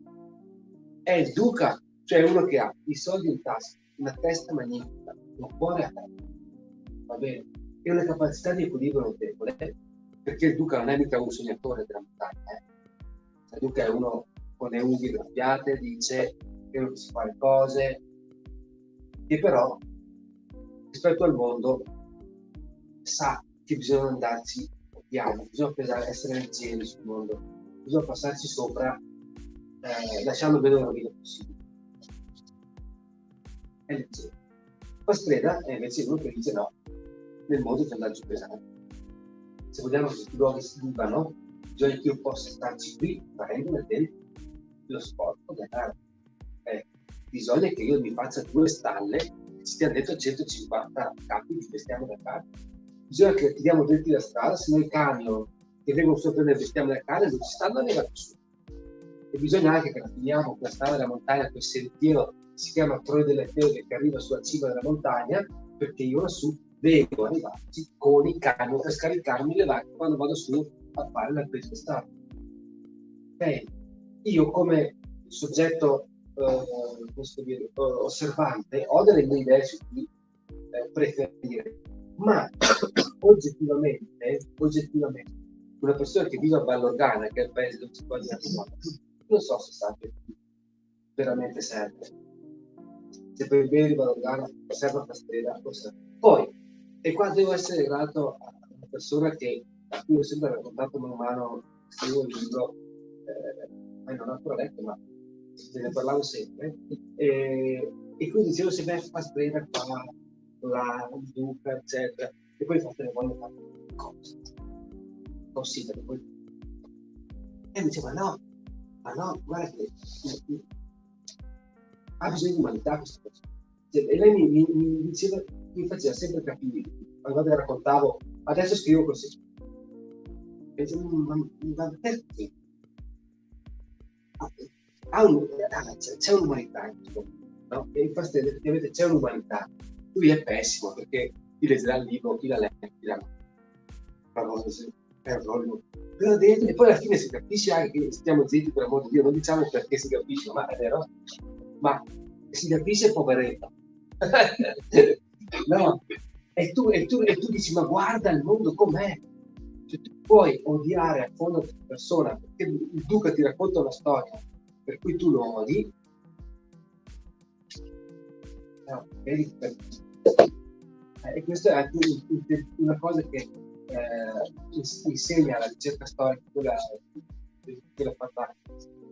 È il duca, cioè uno che ha i soldi in tasca, una testa magnifica, un cuore a terra, va bene? E una capacità di equilibrio notevole, perché il duca non è mica un sognatore della montagna, il duca è uno con le unghie graffiate, dice che non si fa le cose, che però rispetto al mondo sa che bisogna andarci piano, bisogna essere leggeri sul mondo, bisogna passarci sopra lasciando bene una vita possibile. È leggero. Pastreda è invece uno che dice no, nel mondo c'è andarci pesante. Se vogliamo che questi luoghi si vivano, bisogna che io possa starci qui facendo lo sforzo di andare. Bisogna che io mi faccia 2 stalle e ci stia dentro 150 capi di bestiame da carne. Bisogna che tiriamo dentro la strada, se no i camion che vengono sopra il bestiame da carne non ci stanno arrivando su. E bisogna anche che la finiamo quella strada della montagna, quel sentiero che si chiama Troia delle Tele, che arriva sulla cima della montagna, perché io lassù devo arrivarci con i camion per scaricarmi le vacche quando vado su a fare la pesca. Io come soggetto osservante ho delle mie idee su cui preferire, ma oggettivamente una persona che vive a Vallorgana, che è il paese dove si quasi non so se sa che veramente serve, se per il bene di Vallorgana serve a Pastreda o serve. Poi, e qua devo essere grato a una persona a cui ho sempre raccontato mano a mano, scrivo il libro, non ho ancora letto, ma se ne parlavo sempre, e quindi dicevo se me Pastreda qua, la duca, eccetera, e poi fate le voglio fare cosa? Considero poi. E mi diceva no, guarda che ha bisogno di umanità questa persona. E lei mi diceva, mi faceva sempre capire, quando raccontavo, adesso scrivo così. E dicevo, ma perché? C'è un'umanità in questo, no? E infatti effettivamente c'è un'umanità. Lui è pessimo perché chi leggerà il libro, chi la legge, chi la però dentro, e poi alla fine si capisce anche che stiamo zitti, per amor di Dio, non diciamo perché si capisce, ma è vero, ma si capisce poveretto. No, e tu dici, ma guarda il mondo com'è. Cioè, tu puoi odiare a fondo questa persona perché il duca ti racconta una storia per cui tu lo odi. No, vedi, e questa è anche una cosa che insegna la ricerca storica, quella fatta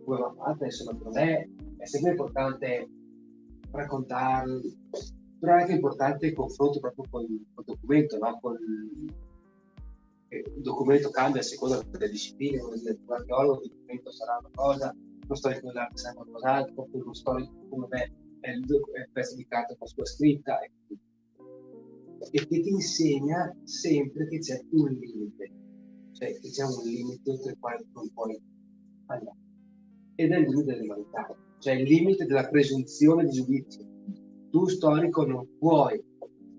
come va fatta, insomma, per me è sempre importante raccontare, però è anche importante il confronto proprio con il documento, no? Il documento cambia a seconda delle discipline, l'archeologo il documento sarà una cosa, lo storico dell'arte sarà qualcos'altro, uno storico come me è il pezzo di carta con la sua scritta, e che ti insegna sempre che c'è un limite, cioè che c'è un limite oltre il quale non puoi andare, ed è il limite dell'umanità, cioè il limite della presunzione di giudizio. Tu storico non puoi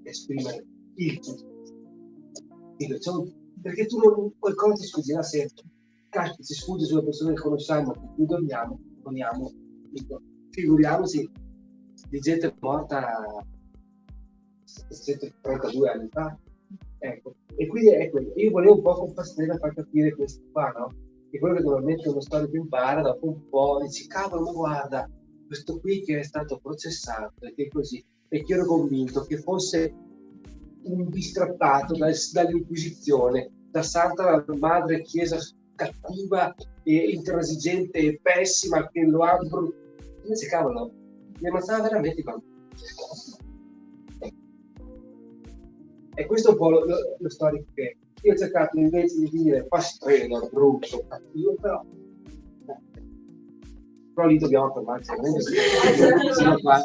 esprimere il giudizio, perché tu non qualcosa ti sfuggirà sempre. Caspita, ci sfugge sulle persone che conosciamo, con cui dormiamo, dico, figuriamoci di gente morta 132 anni fa. Ecco. E quindi è quello. Io volevo un po' con Pastrella far capire questo qua, no? Che quello che normalmente uno storico impara, dopo un po' dici, cavolo, ma guarda, questo qui che è stato processato, e che così, e che ero convinto che fosse un distrappato dall'Inquisizione, da Santa Madre Chiesa cattiva e intransigente e pessima che lo ha invece cavolo mi ammazzava veramente quando. E questo è un po' lo storico che io ho cercato invece di dire Pastrella, brutto, cattivo, però lì dobbiamo fermarci sino qua.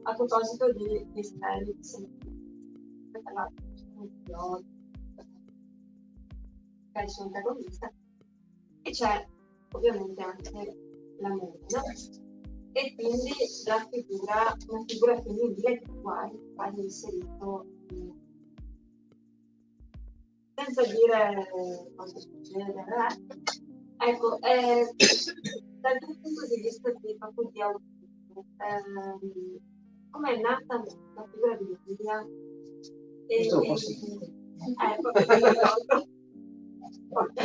A proposito di estremi, che è il suo antagonista, e c'è ovviamente anche la moglie, e quindi una figura femminile che qua hai inserito, senza dire cosa succede, ecco, dal tuo punto di vista proprio di autismo, come è nata la figura di Lidia? Questo lo posso Ecco, ok.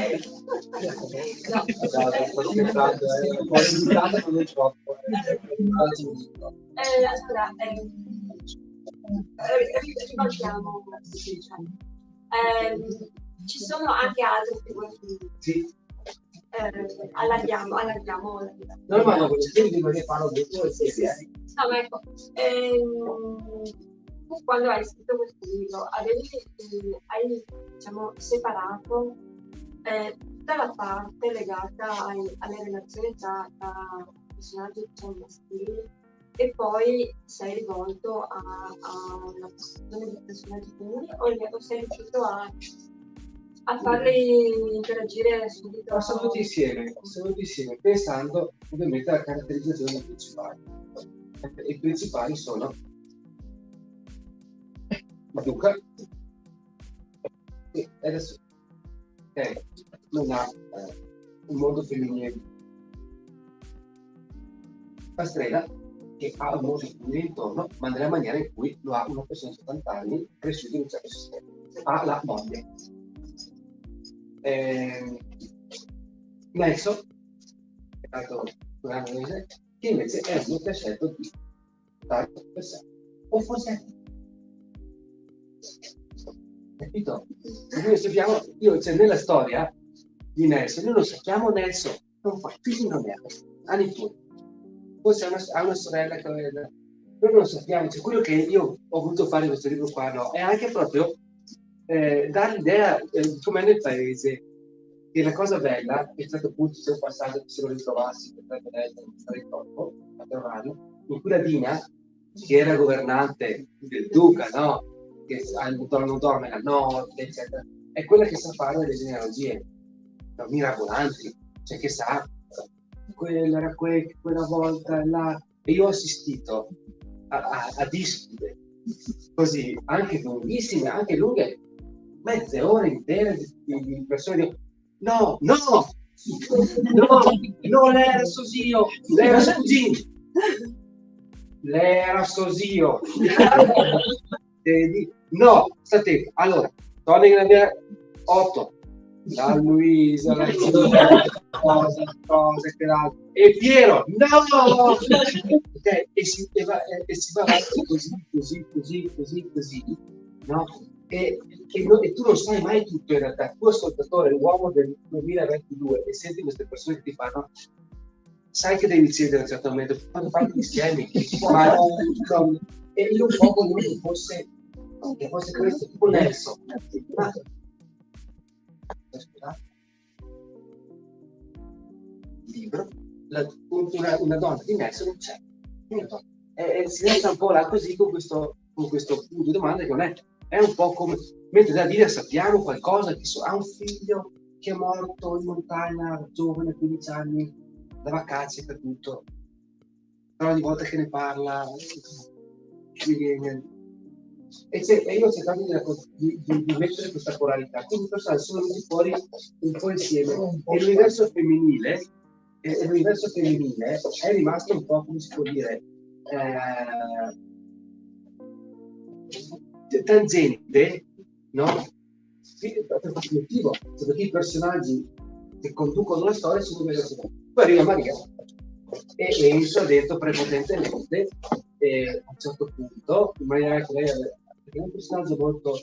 Allora, ribaltiamo la situazione. Ci sono anche altre figure femminili. Sì. Allarghiamo. No, ma non ne parlo di due. No, ma ecco, tu quando hai scritto questo libro hai diciamo, separato tutta la parte legata alle relazioni tra personaggi maschili e poi sei rivolto alla posizione di personaggi femminili o sei riuscito a farli interagire subito? Ma sono tutti insieme, pensando ovviamente alla caratterizzazione principale. I principali sono Duca, e adesso non ha un mondo femminile. Pastrella, che ha un mondo femminile intorno, ma nella maniera in cui lo ha una persona di 70 anni cresciuta in un certo sistema. Ha la moglie. Nelson, che invece è uno che ha scelto di stare per sé. O forse capito? Noi sappiamo, nella storia di Nelson, noi non sappiamo Nelson, non fa figli, non ha nipoti. Forse ha una sorella che noi non lo sappiamo, cioè quello che io ho voluto fare in questo libro qua, no, è anche proprio dare l'idea di com'è nel paese. E la cosa bella è stato appunto c'è un passaggio che se lo ritrovassi potrebbe essere non stare troppo a trovarlo, in cui la Dina, che era governante del duca, no? Che non dorme la notte, eccetera, è quella che sa fare le genealogie, no? Mirabolanti, cioè che sa quella era quella volta là, e io ho assistito a dispute così, anche lunghissime, anche lunghe, mezze ore intere di persone. No, non era suo zio, lei era suo cugino. Lei era suo zio. No, state, allora, torna in via 8, la Luisa, la cosa che l'altro. E Piero, no! Okay, e si va avanti così, no? E tu non sai mai tutto in realtà. Tu ascoltatore, uomo del 2022, e senti queste persone che ti fanno, sai che devi cedere a un certo momento, quando fanno gli schemi, e io un po' volevo che fosse questo, tipo Nelson. Scusate. Libro, una donna di Nelson non c'è. E si resta un po' là così con questo punto di domanda che non è è un po' come, mentre da Lidia sappiamo qualcosa, che ha un figlio che è morto in montagna, giovane, 15 anni, da vacanze per tutto, però ogni volta che ne parla mi viene. E io ho cercato di mettere questa coralità, quindi i personaggi sono venuti fuori un po' insieme, e l'universo femminile è rimasto un po', come si può dire, tangente, no? Per questo motivo, perché i personaggi che conducono la storia sono diversi. Poi arriva Maria e entra dentro prepotentemente, e a un certo punto, in maniera che lei è un personaggio molto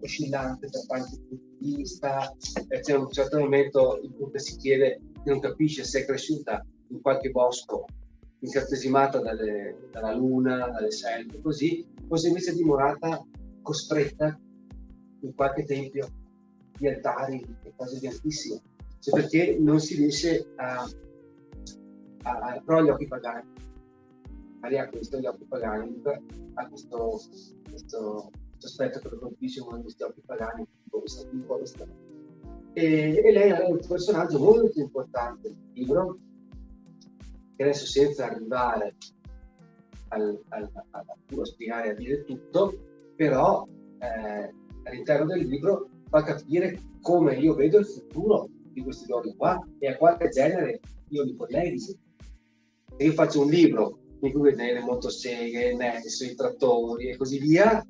oscillante da tanti punti di vista, c'è un certo momento in cui si chiede, non capisce se è cresciuta in qualche bosco incartesimata dalla luna, dalle selve, così invece è dimorata costretta in qualche tempio di altari e cose di altissime, cioè perché non si riesce però gli occhi pagani. Maria ha questo, gli occhi pagani, ha questo aspetto che lo colpisce uno di questi occhi pagani, e lei è un personaggio molto importante del libro, che adesso, senza arrivare a spiegare, a dire tutto, però all'interno del libro fa capire come io vedo il futuro di questi luoghi qua, e a quale genere io li colleghi. Se io faccio un libro in cui vedo le motoseghe, i trattori e così via,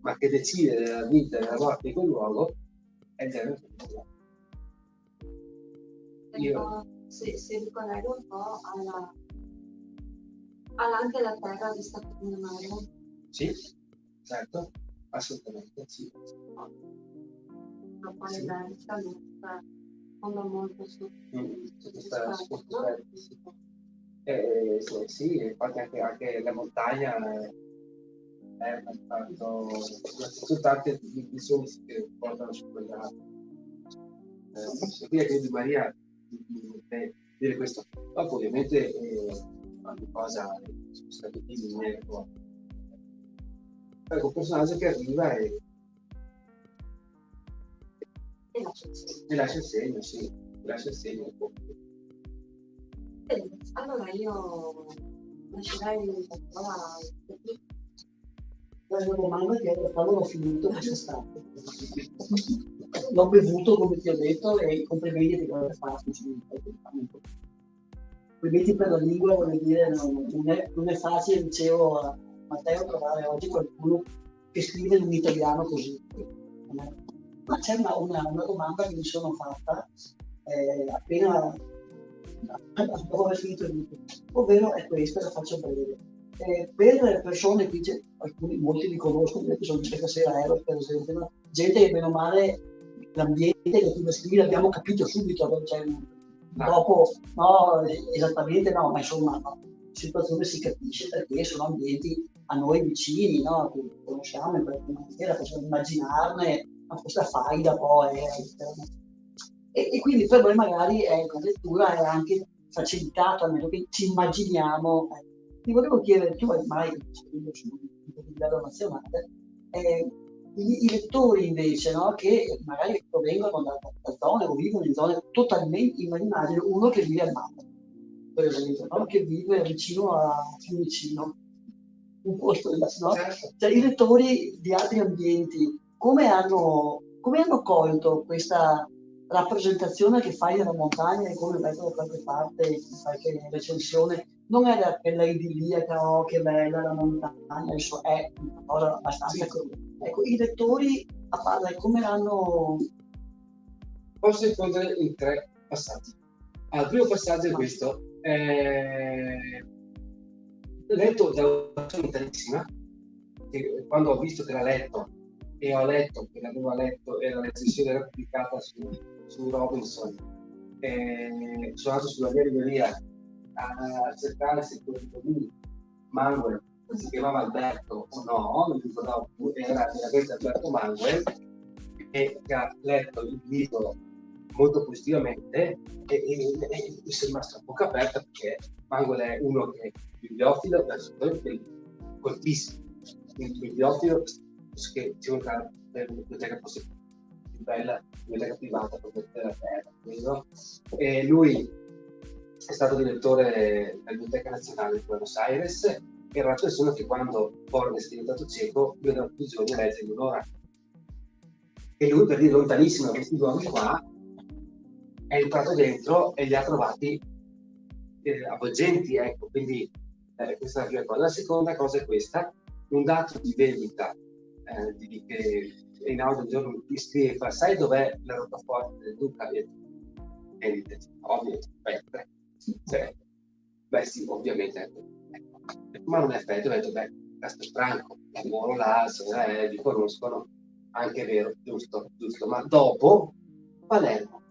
ma che decide della vita e della morte di quel luogo, è il genere futuro. Si ricollega un po' anche la terra vista come mare. Sì, certo, assolutamente sì. Ma poi sì. La fonda molto su questa sì, infatti anche la montagna è fatto, sono tante visioni che portano su quella. Quindi credo di Maria dire questo. Dopo ovviamente ogni cosa sono stati figli, ecco, un personaggio che arriva e lascia il segno, sì, lascia il segno un po'. Allora io lascerei la parola a la mia domanda è che quando l'ho finito quest'estate l'ho bevuto, come ti ho detto, e complimenti per quello che fai. Complimenti per la lingua, voglio dire, non è facile, dicevo a Matteo, trovare oggi qualcuno che scrive in un italiano così. Ma c'è una domanda che mi sono fatta appena dopo aver finito il libro, ovvero è questa, la faccio breve. Per persone qui, molti li conoscono, perché sono questa sera Eros, per esempio, no? Gente che bene o male l'ambiente che tu descrivi l'abbiamo capito subito, cioè, dopo, no, esattamente no, ma insomma no, la situazione si capisce perché sono ambienti a noi vicini, no? Che conosciamo in qualche maniera, possiamo immaginarne questa faida poi. E quindi per noi magari la lettura è anche facilitata, a meno che ci immaginiamo. Ti volevo chiedere, tu ormai scrivi su un livello nazionale, i lettori invece, no, che magari provengono da zone o vivono in zone totalmente immaginabili, uno che vive a mare, per esempio, no, che vive vicino a Fiumicino, un posto no? Cioè, i lettori di altri ambienti, come hanno colto questa rappresentazione che fai della montagna, e come vedo da qualche parte in qualche recensione, non è quella idilliaca, oh, che bella la montagna, adesso è una cosa abbastanza cruda. Ecco, i lettori a parlare come hanno. Posso rispondere in 3 passaggi. Il primo passaggio è questo. Letto da una persona italissima, che quando ho visto che l'ha letto, e ho letto che l'aveva letto, e la recensione era pubblicata su Robinson, sono andato sulla mia libreria a cercare se quello Manuel si chiamava Alberto o no, non mi ricordavo più, era veramente Alberto Manuel, che ha letto il libro molto positivamente e si è rimasto a bocca aperta, perché Manuel è uno che è bibliofilo, coltissimo, il bibliofilo che ci vuole per una biblioteca fosse più bella, biblioteca privata proprio della terra, no? E lui è stato direttore della Biblioteca Nazionale di Buenos Aires. Era una persona che quando Borges è diventato cieco vedeva tutti i giorni leggere in un'ora. E lui, per dire lontanissimo da questi luoghi qua, è entrato dentro e li ha trovati avvolgenti, ecco. Quindi questa è la prima cosa. La seconda cosa è questa: un dato di vendita che Einaudi un giorno mi scrive, fa: sai dov'è la roccaforte del Duca? Vendite, ovvio, cioè, beh sì, ovviamente, ecco. Ma non è effetto, ho detto, beh, Castelfranco, lavoro là, li conoscono, anche vero, giusto, ma dopo Palermo.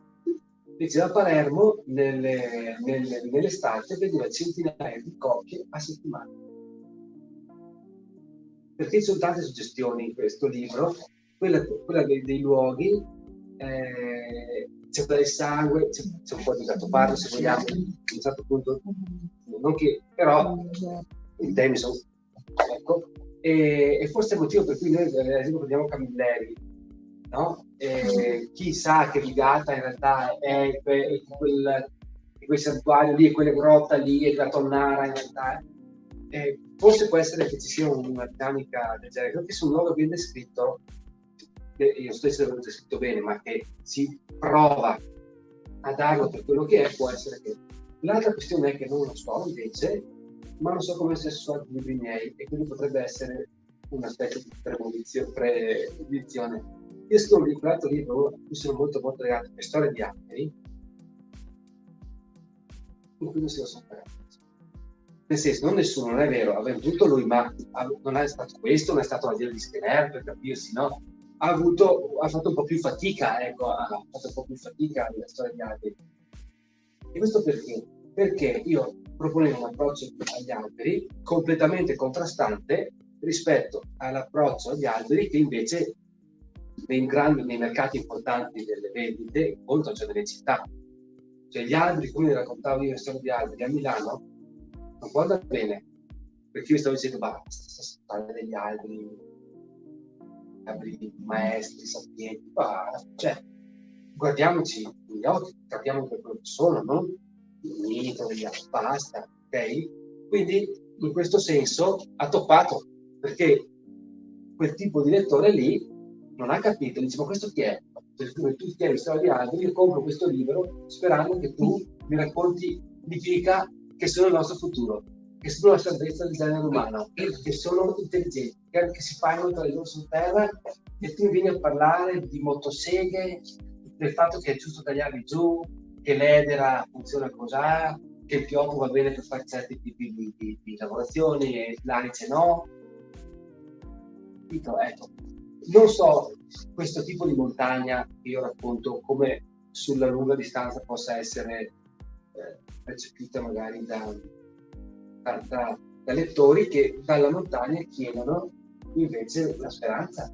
Diceva Palermo nell'estate vedeva centinaia di copie a settimana. Perché ci sono tante suggestioni in questo libro, quella dei luoghi, c'è quella del sangue, c'è un po' di gattopardo se vogliamo, a un certo punto, non che, però i temi sono, ecco, e forse è il motivo per cui noi ad esempio prendiamo Camilleri, no? Chi sa che Vigata in realtà è quel santuario lì, e quella grotta lì, e la tonnara in realtà forse può essere che ci sia una dinamica del genere. Credo che sul luogo ben descritto, io stesso l'avevo descritto bene, ma che si prova a darlo per quello che è, può essere che. L'altra questione è che non lo so invece, ma non so come sia su altri libri miei, e quindi potrebbe essere una specie di premonizione. Io scrivo in quell'altro libro, mi sono molto legato alle storie di altri, in cui non se lo so fare. Nel senso, non nessuno, non è vero, aveva tutto lui, ma non è stato questo, non è stato la via di Schener, per capirsi, no? Ha fatto un po' più fatica, ecco, ha fatto un po' più fatica nella storia di altri. E questo perché? Perché io proponevo un approccio agli alberi completamente contrastante rispetto all'approccio agli alberi che invece nei mercati importanti delle vendite incontrano, cioè nelle città. Cioè gli alberi, come raccontavo io la storia di alberi a Milano, non può andare bene, perché io stavo dicendo basta parlare degli alberi maestri, sapienti, cioè guardiamoci negli occhi, capiamo per quello che sono, non il mito, basta, ok? Quindi in questo senso ha toppato, perché quel tipo di lettore lì non ha capito, dice: ma questo chi è? Perché tu tieni storia di alberi, io compro questo libro sperando che tu mi racconti di fica che sono il nostro futuro, che sono la salvezza del genere umano, che sono intelligenti, che si fanno tra di loro su terra, e tu vieni a parlare di motoseghe, del fatto che è giusto tagliarli giù, che l'edera funziona così, che il pioppo va bene per fare certi tipi di lavorazioni e l'anice no. Ecco, non so questo tipo di montagna che io racconto come sulla lunga distanza possa essere percepita magari da lettori che dalla montagna chiedono invece la speranza.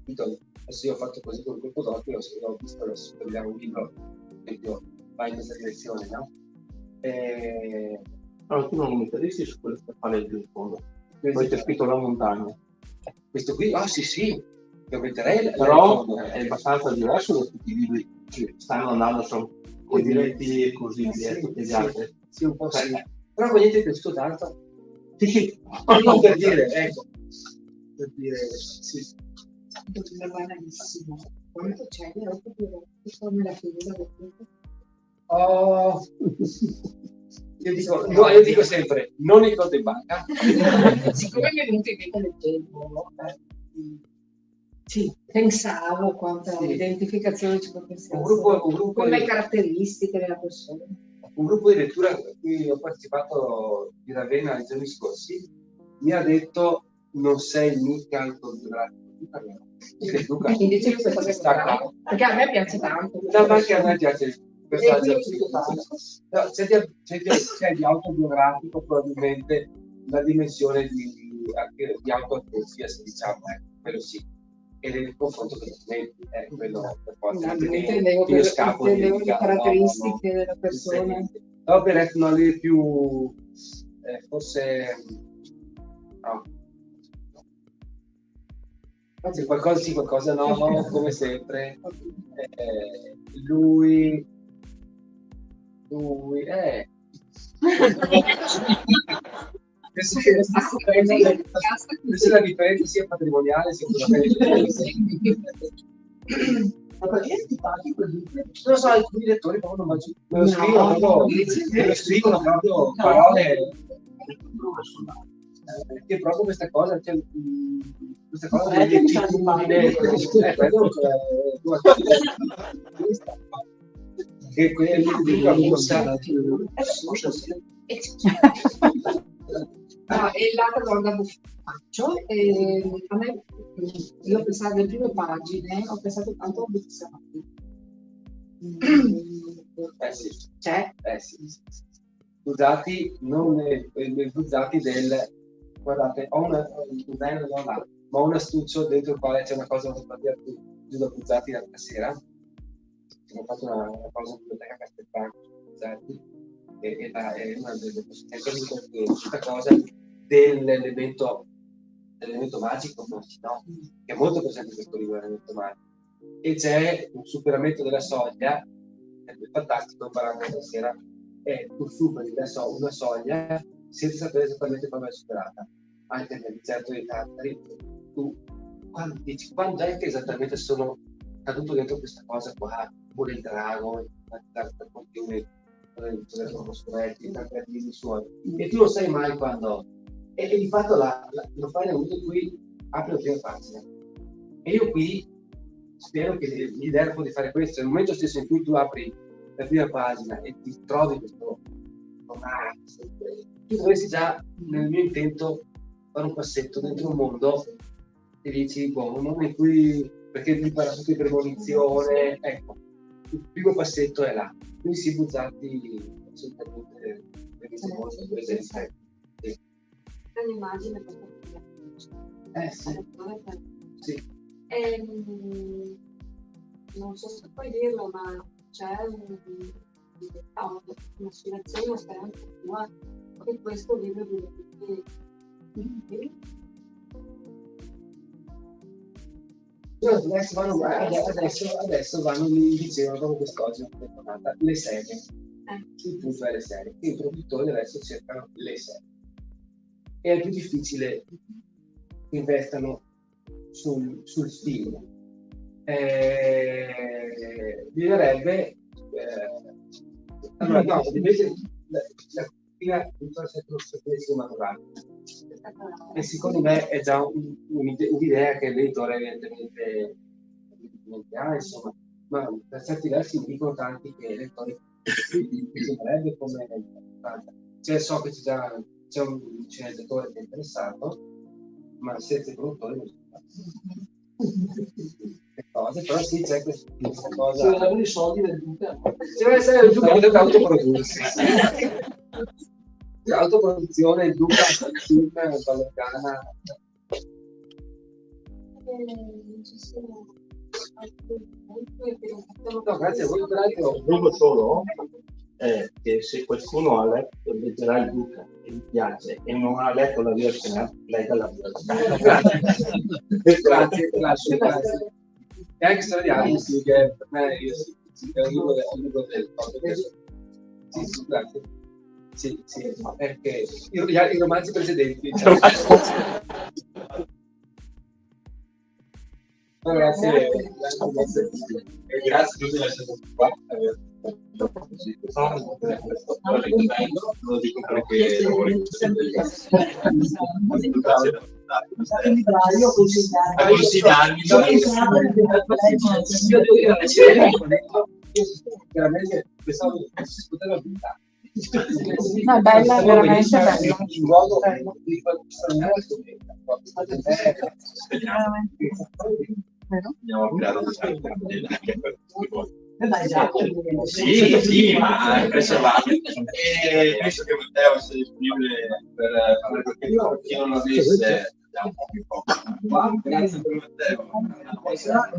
Adesso io ho fatto così con il colpo d'occhio, ho visto adesso prendiamo un libro che va in questa direzione, no? Allora tu non mi interessi su quello che fa legge in fondo, poi c'è scritto La montagna. Questo qui, sì, lo metterei. Però è abbastanza diverso da tutti i libri che stanno andando, sono diretti e così diretti che gli altri. Sì, un po' sì. Però con niente è piaciuto tanto. Sì. Non per dire, ecco. Per dire, sì. È banalissimo. Quanto c'è di roba come la figura del tutto? Oh, io dico sempre, non il conto in banca. Siccome mi è venuto in mente leggendo, sì, pensavo quanta identificazione ci potesse essere con le caratteristiche della persona. Un gruppo di lettura a cui ho partecipato di Ravenna nei giorni scorsi mi ha detto: non sei mica autobiografico. Invece questa cosa sta, perché a me piace tanto. No, ma anche a me piace questa c'è di autobiografico probabilmente la dimensione di autoautografia, se diciamo, quello sì. E nel confronto con i documenti, quello per forza. Io scappo le caratteristiche della persona. No, per essere più forse no. Anzi, qualcosa sì, qualcosa no, come sempre. Lui, penso che la differenza sia patrimoniale, sicuramente. Ma perché ti paghi quel libro? Non lo so, alcuni lettori proprio non me lo scrivono proprio parole. Perché proprio questa cosa, dell'ettitudine, che quelli di la borsa. No, e l'altra domanda faccio, a me, io ho pensato alle prime pagine, ho pensato tanto a Buzzati. Sì. C'è? Sì. Buzzati, non nel Buzzati guardate, ho un design ma ho un astuccio dentro il quale c'è una cosa che ho giù da Buzzati l'altra sera. Ho fatto una cosa in biblioteca Castelfranco su Buzzati e è una delle possibilità che questa cosa dell'evento magico, no? Che è molto presente in questo libro, l'evento magico. E c'è un superamento della soglia, è fantastico imparare stasera, e tu superi una soglia senza sapere esattamente come è superata. Anche nel deserto dei Tartari, tu dici quando è che esattamente sono caduto dentro questa cosa qua, pure il drago, per continui tanti artigli suoi, e tu non sai mai quando. E di fatto lo fai nel momento in cui apri la prima pagina. E io qui spero che l'idea di fare questo, nel momento stesso in cui tu apri la prima pagina e ti trovi questo romanzo, tu dovresti già, nel mio intento, fare un passetto dentro un mondo e dici, un mondo in cui, perché ti parla tutto di premonizione, ecco, il primo passetto è là. Quindi si Buzzati assolutamente molto presente. Un'immagine sì. Non so se puoi dirlo, ma c'è un'ispirazione, una speranza tua che questo libro diventi. Adesso vanno, mi dicevano proprio quest'oggi, le serie. Il punto è le serie. I produttori adesso cercano le serie. E è più difficile che investano sul film. Bisognerebbe allora no, invece la fine cinematografica, e secondo me è già un'idea che l'editore evidentemente ha, insomma, ma per certi versi mi dicono tanti che l'editore sembrerebbe come so che c'è un sceneggiatore che è interessato, ma senza i produttori non si fa. Però sì, c'è questa cosa. Se avere i soldi del Duca. Se deve essere il Duca, potrebbe autoprodursi. Autoproduzione, il Duca, film, Vallecana. No, grazie a voi, peraltro. Aggiungo solo che se qualcuno ha letto, leggerà il Duca e gli piace e non ha letto la via scena, legga la via scena. Grazie. E anche storia di Alice, che per me è un libro del sì, grazie. Sì, perché i romanzi precedenti. Grazie. Grazie a tutti per essere qua. Lo dico perché veramente pensavo che si poteva puntare. No, è bella, veramente bella. In modo di abbiamo creato anche per Sì, ma è preservabile. E penso che Matteo sia disponibile per fare qualche cosa. Chi non l'avesse, diamo un po' più poco. Grazie per Matteo.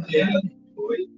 E a voi.